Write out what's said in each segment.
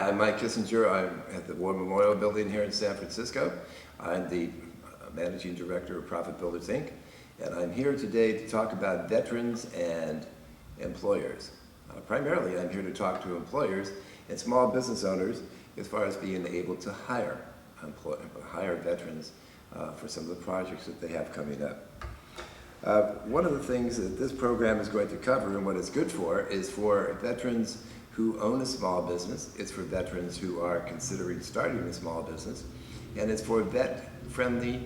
Hi, I'm Mike Kissinger. I'm at the War Memorial Building here in San Francisco. I'm the Managing Director of Profit Builders, Inc. And I'm here today to talk about veterans and employers. Primarily, I'm here to talk to employers and small business owners as far as being able to hire veterans for some of the projects that they have coming up. One of the things that this program is going to cover and what it's good for is for veterans who own a small business. It's for veterans who are considering starting a small business, and it's for vet-friendly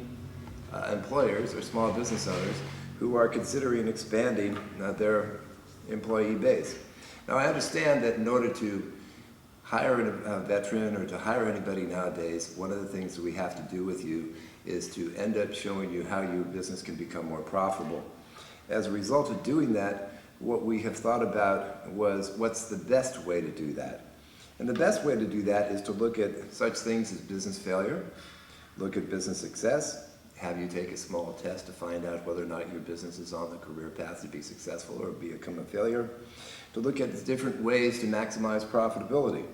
employers or small business owners who are considering expanding their employee base. Now, I understand that in order to hire a veteran or to hire anybody nowadays, one of the things that we have to do with you is to end up showing you how your business can become more profitable. As a result of doing that, what we have thought about was what's the best way to do that. And the best way to do that is to look at such things as business failure, look at business success, have you take a small test to find out whether or not your business is on the career path to be successful or become a failure, to look at different ways to maximize profitability,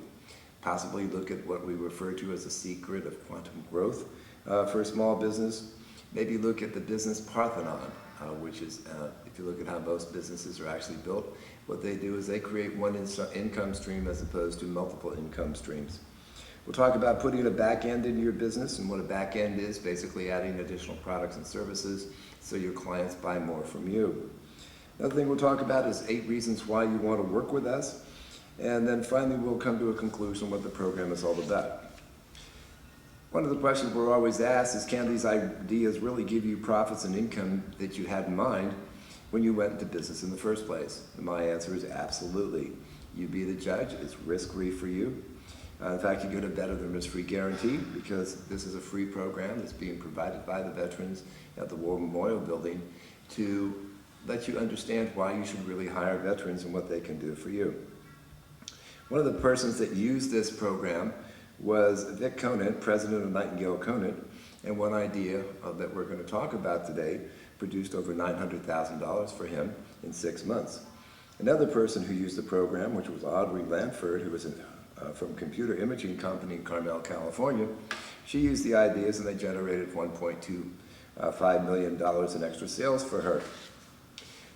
possibly look at what we refer to as the secret of quantum growth for a small business, maybe look at the business Parthenon, which is, if you look at how most businesses are actually built, what they do is they create one income stream as opposed to multiple income streams. We'll talk about putting a back end into your business, and what a back end is, basically adding additional products and services so your clients buy more from you. Another thing we'll talk about is 8 reasons why you want to work with us, and then finally we'll come to a conclusion what the program is all about. One of the questions we're always asked is, can these ideas really give you profits and income that you had in mind when you went into business in the first place? And my answer is absolutely. You be the judge. It's risk-free for you. In fact, you get a better than risk-free guarantee because this is a free program that's being provided by the veterans at the War Memorial Building to let you understand why you should really hire veterans and what they can do for you. One of the persons that used this program was Vic Conant, president of Nightingale Conant, and one idea that we're going to talk about today produced over $900,000 for him in 6 months. Another person who used the program, which was Audrey Lanford, who was from Computer Imaging Company in Carmel, California, she used the ideas and they generated $1.25 million in extra sales for her.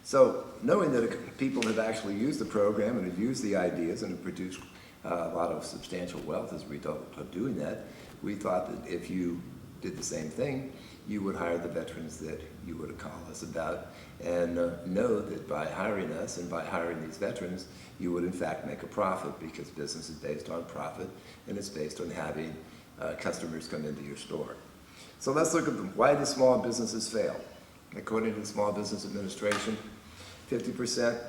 So knowing that people have actually used the program and have used the ideas and have produced a lot of substantial wealth as a result of doing that, we thought that if you did the same thing, you would hire the veterans that you would call us about and know that by hiring us and by hiring these veterans, you would in fact make a profit because business is based on profit and it's based on having customers come into your store. So let's look at why do small businesses fail. According to the Small Business Administration, 50%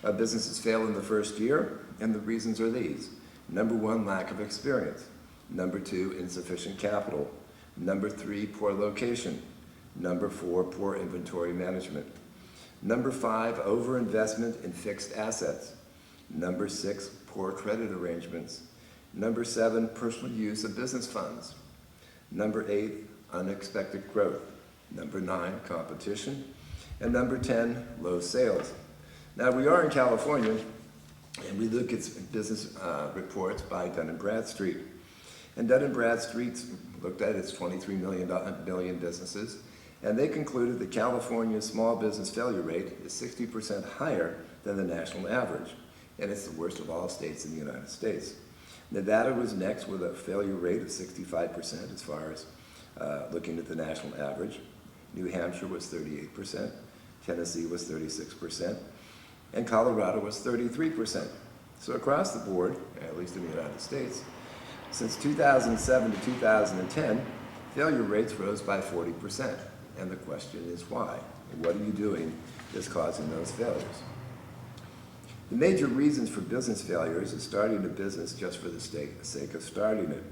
of businesses fail in the first year, and the reasons are these. Number 1, lack of experience. Number 2, insufficient capital. Number 3, poor location. Number 4, poor inventory management. Number 5, overinvestment in fixed assets. Number 6, poor credit arrangements. Number 7, personal use of business funds. Number 8, unexpected growth. Number 9, competition. And number 10, low sales. Now, we are in California, and we look at business reports by Dun & Bradstreet. And Dun & Bradstreet looked at its 23 million businesses, and they concluded that California's small business failure rate is 60% higher than the national average, and it's the worst of all states in the United States. Nevada was next with a failure rate of 65% as far as looking at the national average. New Hampshire was 38%, Tennessee was 36%, and Colorado was 33%. So across the board, at least in the United States, since 2007 to 2010, failure rates rose by 40%. And the question is why? And what are you doing that's causing those failures? The major reasons for business failures is starting a business just for the sake of starting it.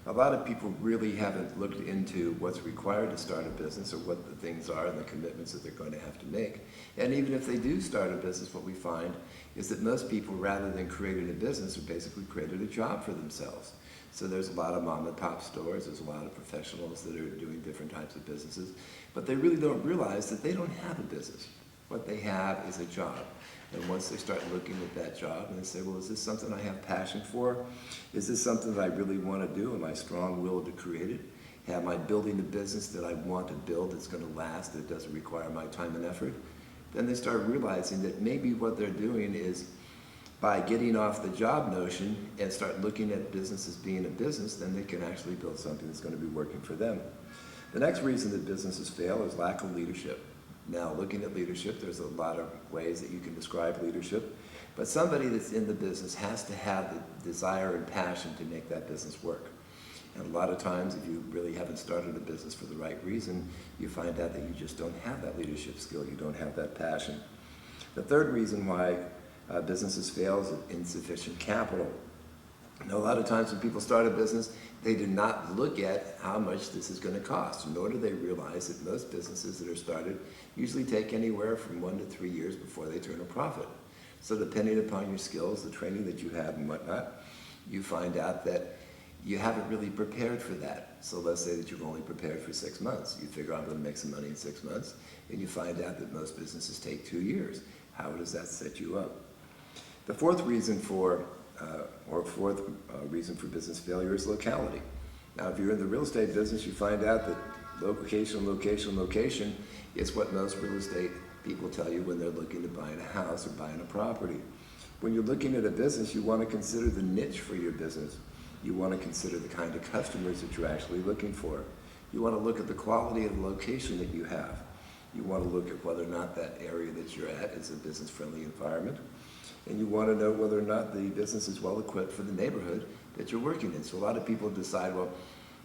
A lot of people really haven't looked into what's required to start a business or what the things are and the commitments that they're going to have to make. And even if they do start a business, what we find is that most people, rather than creating a business, have basically created a job for themselves. So there's a lot of mom and pop stores, there's a lot of professionals that are doing different types of businesses, but they really don't realize that they don't have a business. What they have is a job. And once they start looking at that job and they say, well, is this something I have passion for? Is this something that I really want to do? Am I strong-willed to create it? Am I building a business that I want to build that's going to last, that doesn't require my time and effort? Then they start realizing that maybe what they're doing is, by getting off the job notion and start looking at business as being a business, then they can actually build something that's going to be working for them. The next reason that businesses fail is lack of leadership. Now, looking at leadership, there's a lot of ways that you can describe leadership, but somebody that's in the business has to have the desire and passion to make that business work. And a lot of times, if you really haven't started a business for the right reason, you find out that you just don't have that leadership skill, you don't have that passion. The third reason why businesses fail is insufficient capital. Now, a lot of times when people start a business, they do not look at how much this is going to cost, nor do they realize that most businesses that are started usually take anywhere from 1 to 3 years before they turn a profit. So depending upon your skills, the training that you have and whatnot, you find out that you haven't really prepared for that. So let's say that you've only prepared for 6 months. You figure I'm going to make some money in 6 months, and you find out that most businesses take 2 years. How does that set you up? The fourth reason for business failure is locality. Now, if you're in the real estate business, you find out that location is what most real estate people tell you when they're looking to buying a house or buying a property. When you're looking at a business, you want to consider the niche for your business. You want to consider the kind of customers that you're actually looking for. You want to look at the quality of the location that you have. You want to look at whether or not that area that you're at is a business-friendly environment. And you want to know whether or not the business is well equipped for the neighborhood that you're working in. So a lot of people decide, well,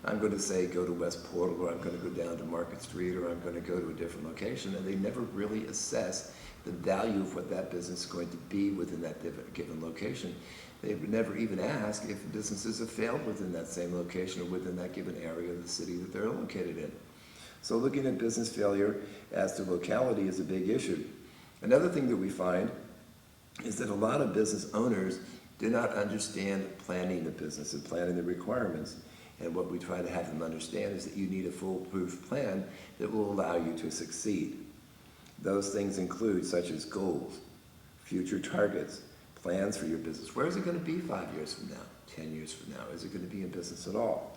I'm going to say go to West Portal, or I'm going to go down to Market Street, or I'm going to go to a different location, and they never really assess the value of what that business is going to be within that given location. They would never even ask if businesses have failed within that same location or within that given area of the city that they're located in. So looking at business failure as to locality is a big issue. Another thing that we find is that a lot of business owners do not understand planning the business and planning the requirements. And what we try to have them understand is that you need a foolproof plan that will allow you to succeed. Those things include such as goals, future targets, plans for your business. Where is it going to be 5 years from now, 10 years from now? Is it going to be in business at all?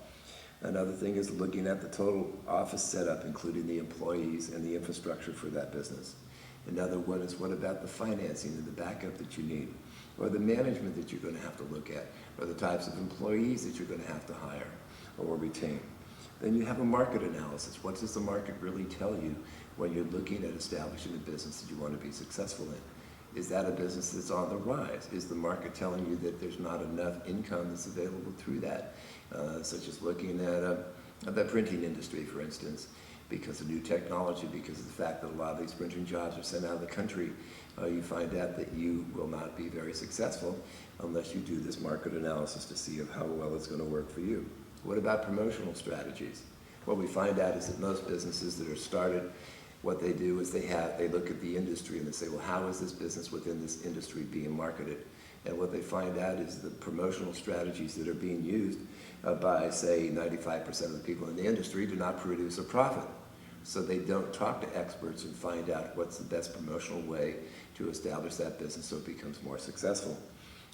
Another thing is looking at the total office setup, including the employees and the infrastructure for that business. Another one is, what about the financing and the backup that you need, or the management that you're going to have to look at, or the types of employees that you're going to have to hire or retain. Then you have a market analysis. What does the market really tell you when you're looking at establishing a business that you want to be successful in? Is that a business that's on the rise? Is the market telling you that there's not enough income that's available through that? Such as looking at the printing industry, for instance, because of new technology, because of the fact that a lot of these printing jobs are sent out of the country, you find out that you will not be very successful unless you do this market analysis to see how well it's going to work for you. What about promotional strategies? What we find out is that most businesses that are started, what they do is they look at the industry and they say, well, how is this business within this industry being marketed? And what they find out is the promotional strategies that are being used by, say, 95% of the people in the industry do not produce a profit. So they don't talk to experts and find out what's the best promotional way to establish that business so it becomes more successful.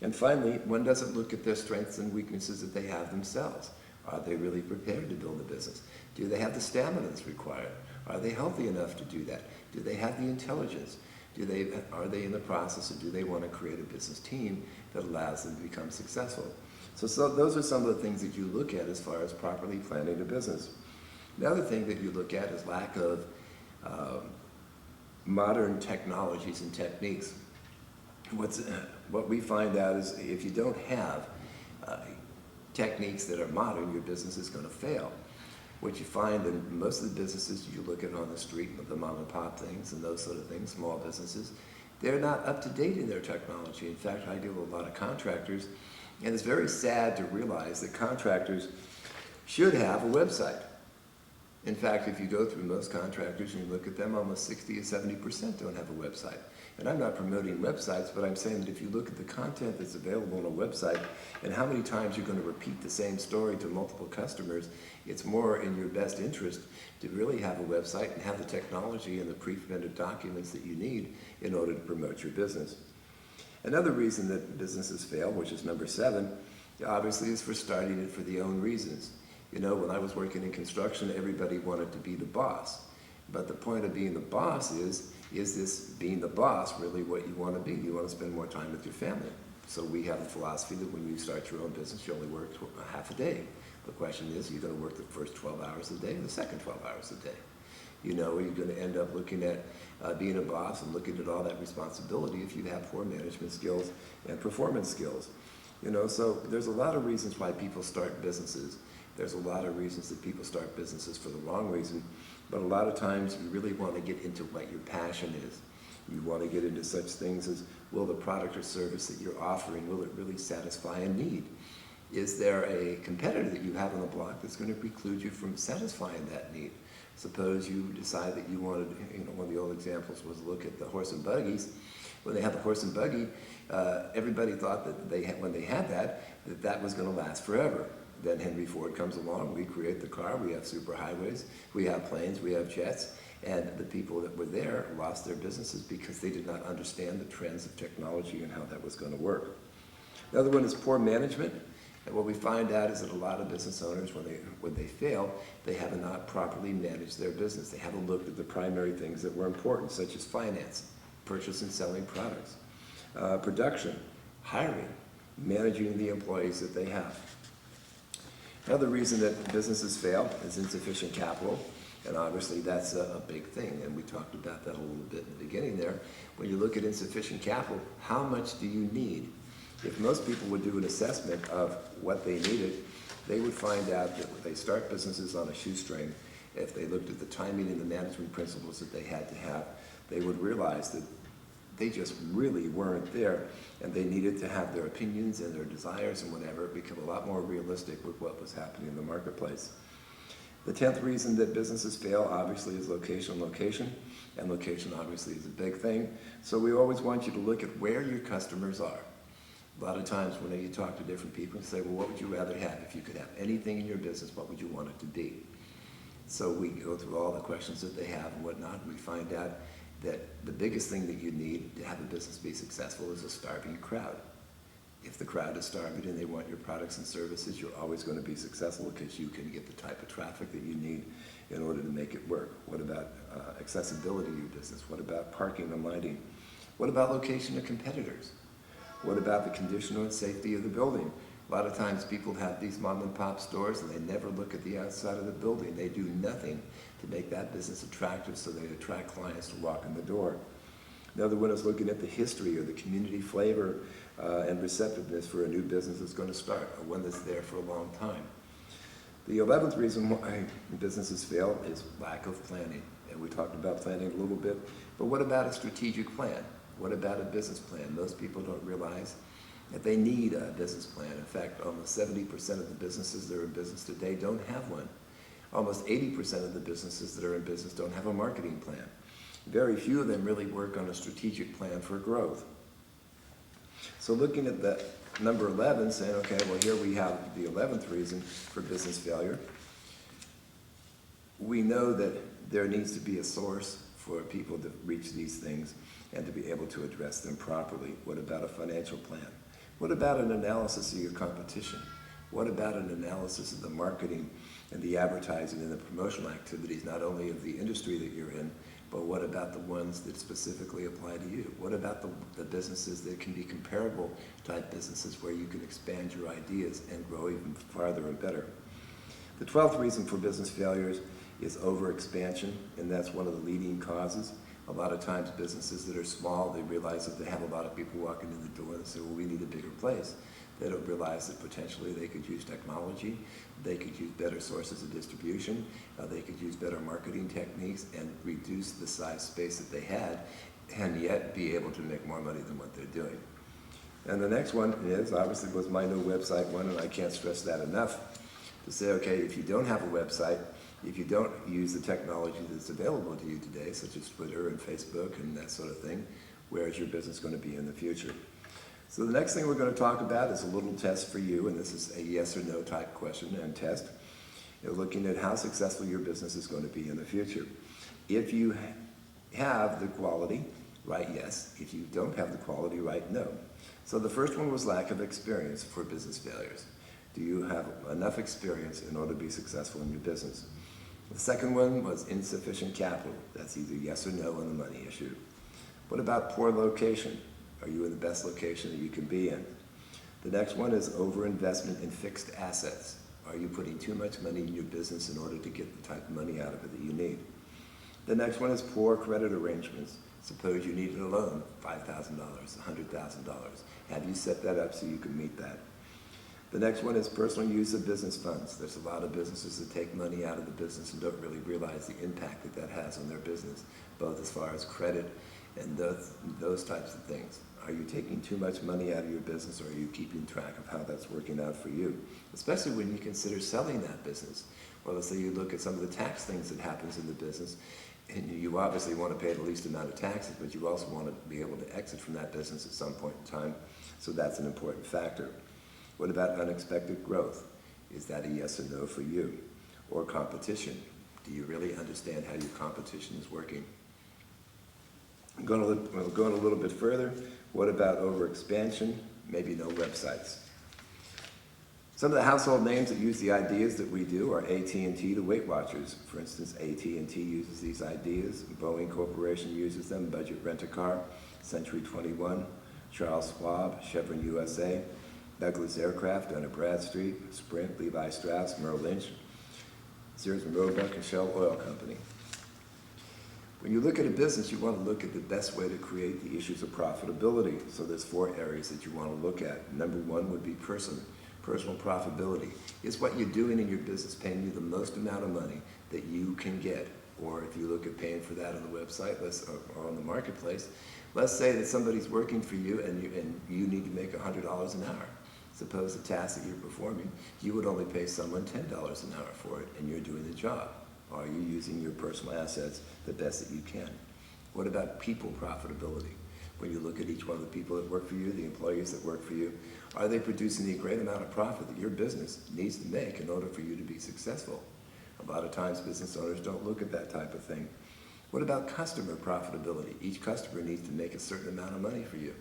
And finally, one doesn't look at their strengths and weaknesses that they have themselves. Are they really prepared to build a business? Do they have the stamina that's required? Are they healthy enough to do that? Do they have the intelligence? Are they in the process, or do they want to create a business team that allows them to become successful? So those are some of the things that you look at as far as properly planning a business. The other thing that you look at is lack of modern technologies and techniques. What we find out is if you don't have techniques that are modern, your business is going to fail. What you find in most of the businesses you look at on the street, the mom and pop things and those sort of things, small businesses, they're not up to date in their technology. In fact, I deal with a lot of contractors, and it's very sad to realize that contractors should have a website. In fact, if you go through most contractors and you look at them, almost 60 or 70% don't have a website. And I'm not promoting websites, but I'm saying that if you look at the content that's available on a website and how many times you're going to repeat the same story to multiple customers, it's more in your best interest to really have a website and have the technology and the pre-printed documents that you need in order to promote your business. Another reason that businesses fail, which is number 7, obviously is for starting it for the own reasons. You know, when I was working in construction, everybody wanted to be the boss. But the point of being the boss is this being the boss really what you want to be? You want to spend more time with your family. So we have a philosophy that when you start your own business, you only work half a day. The question is, are you going to work the first 12 hours a day or the second 12 hours a day? You know, are you going to end up looking at being a boss and looking at all that responsibility if you have poor management skills and performance skills? You know, so there's a lot of reasons why people start businesses. There's a lot of reasons that people start businesses for the wrong reason, but a lot of times you really want to get into what your passion is. You want to get into such things as, will the product or service that you're offering, will it really satisfy a need? Is there a competitor that you have on the block that's going to preclude you from satisfying that need? Suppose you decide that you wanted, you know, one of the old examples was look at the horse and buggies. When they had the horse and buggy, everybody thought that when they had that was going to last forever. Then Henry Ford comes along, we create the car, we have superhighways, we have planes, we have jets, and the people that were there lost their businesses because they did not understand the trends of technology and how that was going to work. The other one is poor management. And what we find out is that a lot of business owners, when they fail, they have not properly managed their business. They haven't looked at the primary things that were important, such as finance, purchase and selling products, production, hiring, managing the employees that they have. Another reason that businesses fail is insufficient capital, and obviously that's a big thing, and we talked about that a little bit in the beginning there. When you look at insufficient capital, how much do you need? If most people would do an assessment of what they needed, they would find out that when they start businesses on a shoestring, if they looked at the timing and the management principles that they had to have, they would realize that they just really weren't there, and they needed to have their opinions and their desires and whatever become a lot more realistic with what was happening in the marketplace. The 10th reason that businesses fail, obviously, is location, and location obviously is a big thing. So we always want you to look at where your customers are. A lot of times when you talk to different people and say, well, what would you rather have? If you could have anything in your business, what would you want it to be? So we go through all the questions that they have and whatnot, and we find out that the biggest thing that you need to have a business be successful is a starving crowd. If the crowd is starving and they want your products and services, you're always going to be successful because you can get the type of traffic that you need in order to make it work. What about accessibility of your business? What about parking and lighting? What about location of competitors? What about the condition and safety of the building? A lot of times people have these mom and pop stores and they never look at the outside of the building. They do nothing to make that business attractive so they attract clients to walk in the door. Another one is looking at the history or the community flavor and receptiveness for a new business that's going to start, or one that's there for a long time. The 11th reason why businesses fail is lack of planning. And we talked about planning a little bit, but what about a strategic plan? What about a business plan? Most people don't realize that they need a business plan. In fact, almost 70% of the businesses that are in business today don't have one. Almost 80% of the businesses that are in business don't have a marketing plan. Very few of them really work on a strategic plan for growth. So looking at the number 11, saying, okay, well here we have the 11th reason for business failure. We know that there needs to be a source for people to reach these things and to be able to address them properly. What about a financial plan? What about an analysis of your competition? What about an analysis of the marketing and the advertising and the promotional activities, not only of the industry that you're in, but what about the ones that specifically apply to you? What about the businesses that can be comparable type businesses where you can expand your ideas and grow even farther and better? The 12th reason for business failures is overexpansion, and that's one of the leading causes. A lot of times businesses that are small, they realize that they have a lot of people walking in the door and say, well, we need a bigger place. They don't realize that potentially they could use technology, they could use better sources of distribution, they could use better marketing techniques and reduce the size space that they had, and yet be able to make more money than what they're doing. And the next one is, obviously, was my new website one, and I can't stress that enough, to say, okay, if you don't have a website, If you don't use the technology that's available to you today, such as Twitter and Facebook and that sort of thing, where is your business going to be in the future? So the next thing we're going to talk about is a little test for you, and this is a yes or no type question and test. You're looking at how successful your business is going to be in the future. If you have the quality, write yes. If you don't have the quality, write no. So the first one was lack of experience for business failures. Do you have enough experience in order to be successful in your business? The second one was insufficient capital. That's either yes or no on the money issue. What about poor location? Are you in the best location that you can be in? The next one is overinvestment in fixed assets. Are you putting too much money in your business in order to get the type of money out of it that you need? The next one is poor credit arrangements. Suppose you needed a loan, $5,000, $100,000. Have you set that up so you can meet that? The next one is personal use of business funds. There's a lot of businesses that take money out of the business and don't really realize the impact that that has on their business, both as far as credit and those types of things. Are you taking too much money out of your business, or are you keeping track of how that's working out for you? Especially when you consider selling that business. Or let's say you look at some of the tax things that happens in the business, and you obviously want to pay the least amount of taxes, but you also want to be able to exit from that business at some point in time. So that's an important factor. What about unexpected growth? Is that a yes or no for you? Or competition? Do you really understand how your competition is working? Going a little bit further, what about overexpansion? Maybe no websites. Some of the household names that use the ideas that we do are AT&T, the Weight Watchers. For instance, AT&T uses these ideas. Boeing Corporation uses them. Budget Rent-A-Car, Century 21, Charles Schwab, Chevron USA, Douglas Aircraft, Dun & Bradstreet, Sprint, Levi Strauss, Merrill Lynch, Sears and Roebuck, and Shell Oil Company. When you look at a business, you want to look at the best way to create the issues of profitability. So there's 4 areas that you want to look at. Number 1 would be personal profitability. Is what you're doing in your business paying you the most amount of money that you can get? Or if you look at paying for that on the website or on the marketplace, let's say that somebody's working for you and you need to make $100 an hour. Suppose the task that you're performing, you would only pay someone $10 an hour for it, and you're doing the job. Are you using your personal assets the best that you can? What about people profitability? When you look at each one of the people that work for you, the employees that work for you, are they producing the great amount of profit that your business needs to make in order for you to be successful? A lot of times business owners don't look at that type of thing. What about customer profitability? Each customer needs to make a certain amount of money for you.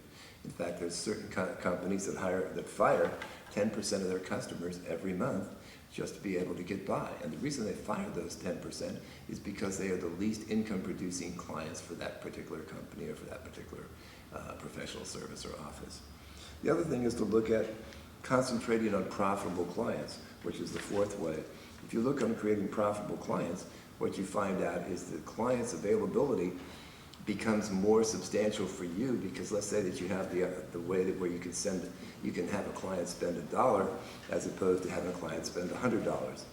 In fact, there's certain companies that fire 10% of their customers every month just to be able to get by. And the reason they fire those 10% is because they are the least income producing clients for that particular company or for that particular professional service or office. The other thing is to look at concentrating on profitable clients, which is the 4th way. If you look on creating profitable clients, what you find out is that clients' availability becomes more substantial for you, because let's say that you have the way that where you can have a client spend $1 as opposed to having a client spend $100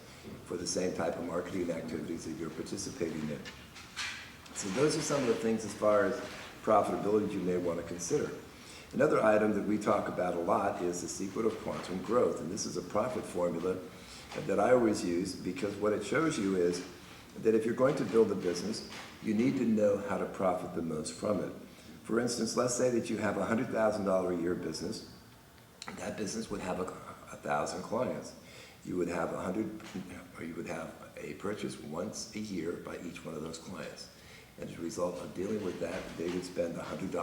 for the same type of marketing activities that you're participating in. So those are some of the things as far as profitability you may want to consider. Another item that we talk about a lot is the secret of quantum growth, and this is a profit formula that I always use, because what it shows you is that if you're going to build a business, you need to know how to profit the most from it. For instance, let's say that you have a $100,000 a year business. That business would have 1,000 clients. You would have a purchase once a year by each one of those clients. And as a result of dealing with that, they would spend $100.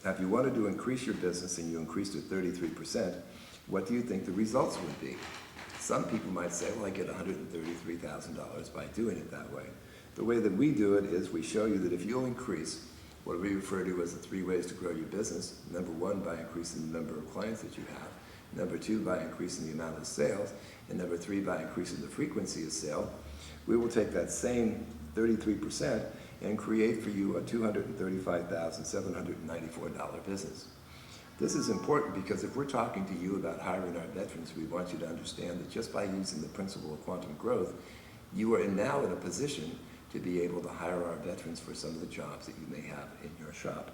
Now, if you wanted to increase your business and you increased it 33%, what do you think the results would be? Some people might say, well, I get $133,000 by doing it that way. The way that we do it is we show you that if you'll increase what we refer to as the 3 ways to grow your business, number 1, by increasing the number of clients that you have, number 2, by increasing the amount of sales, and number 3, by increasing the frequency of sale, we will take that same 33% and create for you a $235,794 business. This is important because if we're talking to you about hiring our veterans, we want you to understand that just by using the principle of quantum growth, you are now in a position to be able to hire our veterans for some of the jobs that you may have in your shop.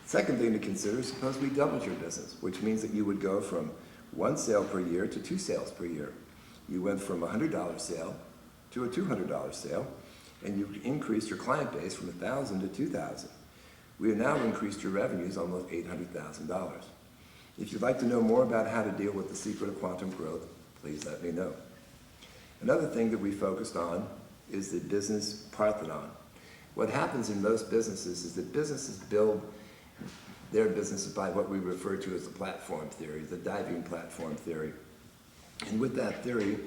Second thing to consider, suppose we doubled your business, which means that you would go from 1 sale per year to 2 sales per year. You went from a $100 sale to a $200 sale, and you increased your client base from 1,000 to 2,000. We have now increased your revenues almost $800,000. If you'd like to know more about how to deal with the secret of quantum growth, please let me know. Another thing that we focused on is the business Parthenon. What happens in most businesses is that businesses build their businesses by what we refer to as the platform theory, the diving platform theory. And with that theory,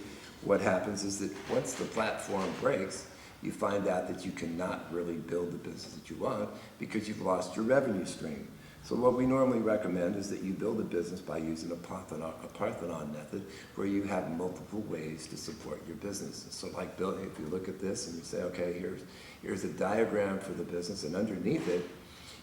what happens is that once the platform breaks, you find out that you cannot really build the business that you want because you've lost your revenue stream. So what we normally recommend is that you build a business by using a Parthenon method where you have multiple ways to support your business. So like building, if you look at this and you say, okay, here's a diagram for the business, and underneath it,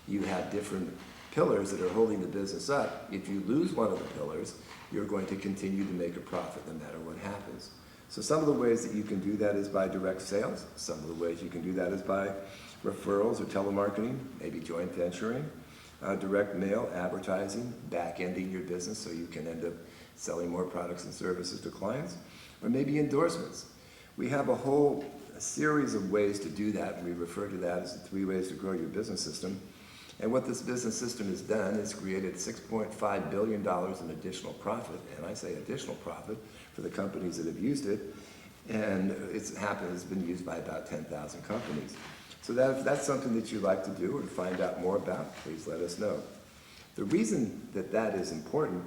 you have different pillars that are holding the business up. If you lose one of the pillars, you're going to continue to make a profit no matter what happens. So some of the ways that you can do that is by direct sales. Some of the ways you can do that is by referrals or telemarketing, maybe joint venturing, direct mail, advertising, back-ending your business so you can end up selling more products and services to clients, or maybe endorsements. We have a whole series of ways to do that, and we refer to that as the 3 ways to grow your business system. And what this business system has done is created $6.5 billion in additional profit, and I say additional profit, for the companies that have used it, and it's been used by about 10,000 companies. So if that's something that you'd like to do or to find out more about, please let us know. The reason that that is important,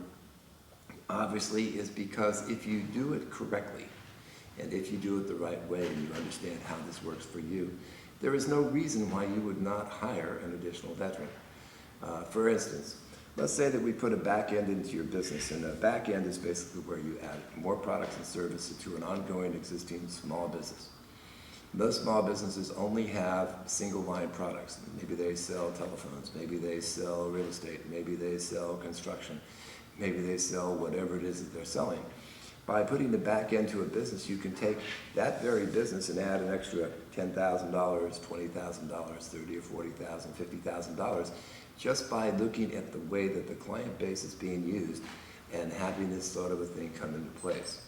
obviously, is because if you do it correctly, and if you do it the right way and you understand how this works for you, there is no reason why you would not hire an additional veteran. For instance, let's say that we put a back end into your business, and a back end is basically where you add more products and services to an ongoing existing small business. Most small businesses only have single line products. Maybe they sell telephones, maybe they sell real estate, maybe they sell construction, maybe they sell whatever it is that they're selling. By putting the back end to a business, you can take that very business and add an extra $10,000, $20,000, $30,000 or $40,000, $50,000 just by looking at the way that the client base is being used and having this sort of a thing come into place.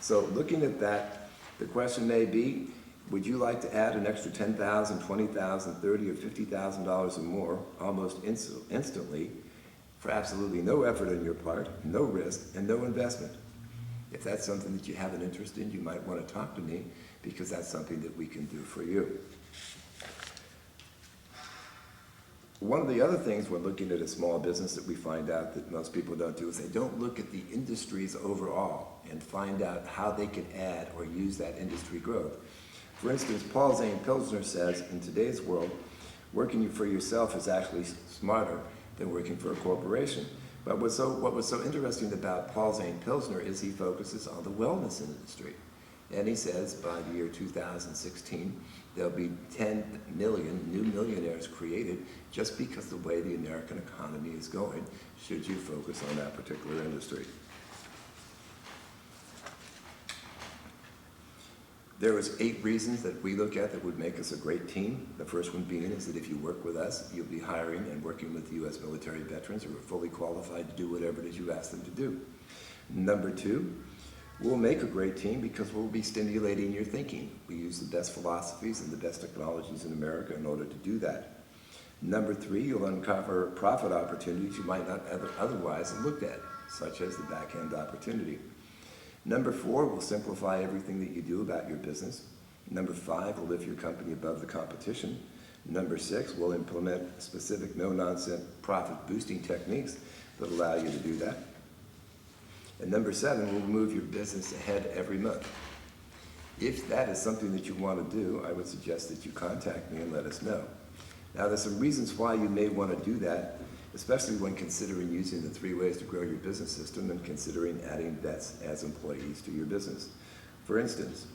So looking at that, the question may be, would you like to add an extra $10,000, $20,000, $30,000 or $50,000 or more almost instantly for absolutely no effort on your part, no risk, and no investment? If that's something that you have an interest in, you might want to talk to me because that's something that we can do for you. One of the other things when looking at a small business that we find out that most people don't do is they don't look at the industries overall and find out how they can add or use that industry growth. For instance, Paul Zane Pilsner says, in today's world, working for yourself is actually smarter than working for a corporation. But what was so interesting about Paul Zane Pilsner is he focuses on the wellness industry. And he says by the year 2016, there'll be 10 million new millionaires created just because the way the American economy is going, should you focus on that particular industry. There was 8 reasons that we look at that would make us a great team. The first one being is that if you work with us, you'll be hiring and working with U.S. military veterans who are fully qualified to do whatever it is you ask them to do. Number 2, we'll make a great team because we'll be stimulating your thinking. We use the best philosophies and the best technologies in America in order to do that. Number 3, you'll uncover profit opportunities you might not otherwise have looked at, such as the back-end opportunity. Number 4, we'll simplify everything that you do about your business. Number 5, we'll lift your company above the competition. Number 6, we'll implement specific no-nonsense profit-boosting techniques that allow you to do that. And number 7, we'll move your business ahead every month. If that is something that you want to do, I would suggest that you contact me and let us know. Now, there's some reasons why you may want to do that, especially when considering using the 3 ways to grow your business system and considering adding vets as employees to your business. For instance,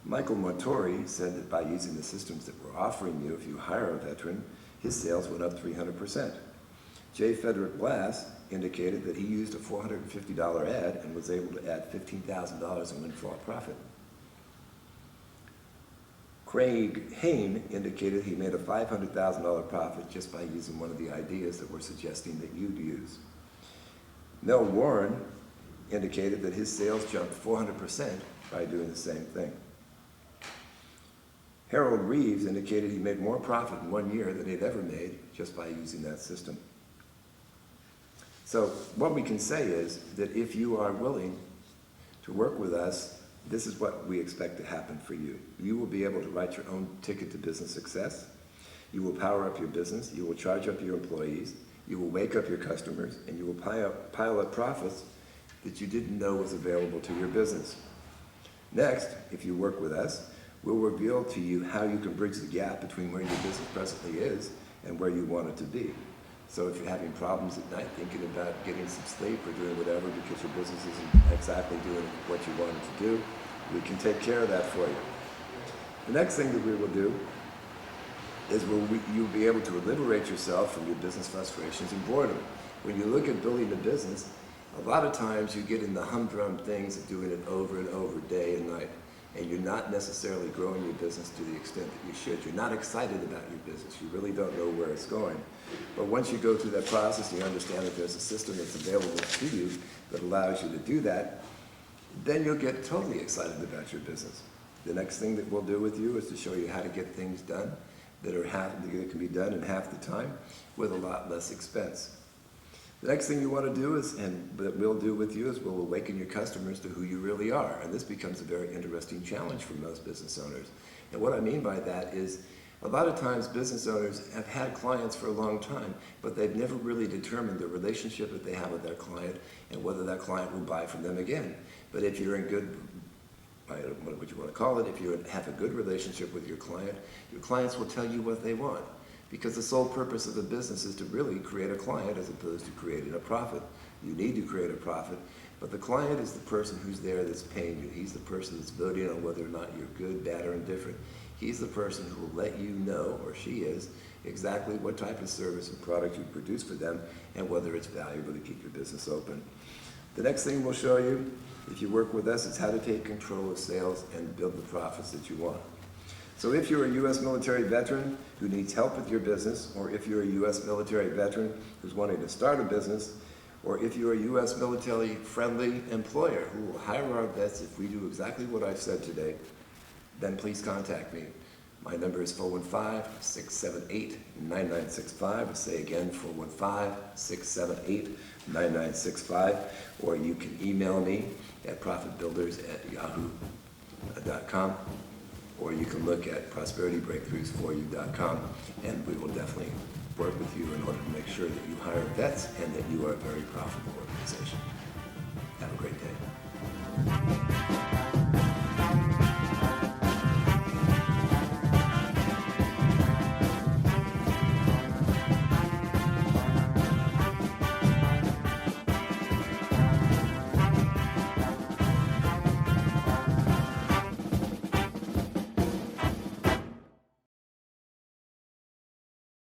Michael Montori said that by using the systems that we're offering you, if you hire a veteran, his sales went up 300%. J. Frederick Glass indicated that he used a $450 ad and was able to add $15,000 in windfall profit. Craig Hain indicated he made a $500,000 profit just by using one of the ideas that we're suggesting that you'd use. Mel Warren indicated that his sales jumped 400% by doing the same thing. Harold Reeves indicated he made more profit in 1 year than he'd ever made just by using that system. So what we can say is that if you are willing to work with us, this is what we expect to happen for you. You will be able to write your own ticket to business success. You will power up your business. You will charge up your employees. You will wake up your customers, and you will pile up profits that you didn't know was available to your business. Next, if you work with us, we'll reveal to you how you can bridge the gap between where your business presently is and where you want it to be. So if you're having problems at night thinking about getting some sleep or doing whatever because your business isn't exactly doing what you want it to do, we can take care of that for you. The next thing that we will do is you'll be able to liberate yourself from your business frustrations and boredom. When you look at building a business, a lot of times you get in the humdrum things of doing it over and over, day and night, and you're not necessarily growing your business to the extent that you should. You're not excited about your business. You really don't know where it's going. But once you go through that process and you understand that there's a system that's available to you that allows you to do that, then you'll get totally excited about your business. The next thing that we'll do with you is to show you how to get things done that can be done in half the time with a lot less expense. The next thing you want to do is, and that we'll do with you, is we'll awaken your customers to who you really are. And this becomes a very interesting challenge for most business owners. And what I mean by that is, a lot of times business owners have had clients for a long time, but they've never really determined the relationship that they have with that client and whether that client will buy from them again. But if you're in good, I don't know what you want to call it, if you have a good relationship with your clients will tell you what they want. Because the sole purpose of a business is to really create a client as opposed to creating a profit. You need to create a profit, but the client is the person who's there that's paying you. He's the person that's voting on whether or not you're good, bad, or indifferent. He's the person who will let you know, or she is, exactly what type of service and product you produce for them and whether it's valuable to keep your business open. The next thing we'll show you, if you work with us, is how to take control of sales and build the profits that you want. So if you're a U.S. military veteran who needs help with your business, or if you're a U.S. military veteran who's wanting to start a business, or if you're a U.S. military-friendly employer who will hire our vets if we do exactly what I've said today, then please contact me. My number is 415-678-9965. I'll say again, 415-678-9965. Or you can email me at profitbuilders@yahoo.com. Or you can look at prosperitybreakthroughsforyou.com, and we will definitely work with you in order to make sure that you hire vets and that you are a very profitable organization. Have a great day.